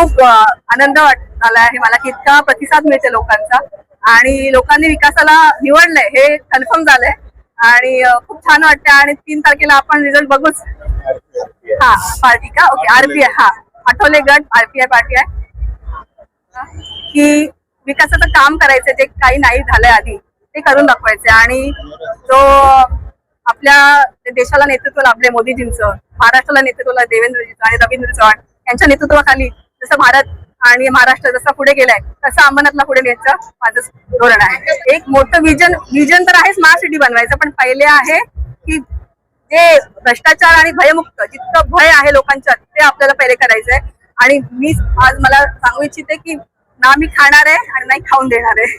खूप आनंद झाला आहे मला की इतका प्रतिसाद मिळते लोकांचा आणि लोकांनी विकासाला निवडलंय हे कन्फर्म झालंय आणि खूप छान वाटतं आणि 3 तारखेला आपण रिझल्ट बघूच. हा पार्टी का ओके आरपीआय हा आठवले गट आरपीआय पार्टी आहे की विकासाचं काम करायचं जे काही नाही झालंय आधी ते करून दाखवायचं आणि जो आपल्या देशाला नेतृत्व लाभले मोदीजींचं महाराष्ट्राला नेतृत्व देवेंद्रजींचं आणि रवींद्र चव्हाण यांच्या नेतृत्वाखाली जसं भारत आणि महाराष्ट्र जसं पुढे गेलाय तसं अंबरनाथला पुढे न्यायचं माझं धोरण आहे. एक मोठं विजन तर आहे स्मार्ट सिटी बनवायचं पण पहिले आहे की जे भ्रष्टाचार आणि भयमुक्त जितकं भय आहे लोकांच्यात ते आपल्याला पहिले करायचंय आणि मी आज मला सांगू इच्छिते की ना मी खाणार आहे आणि नाही खाऊन देणार आहे.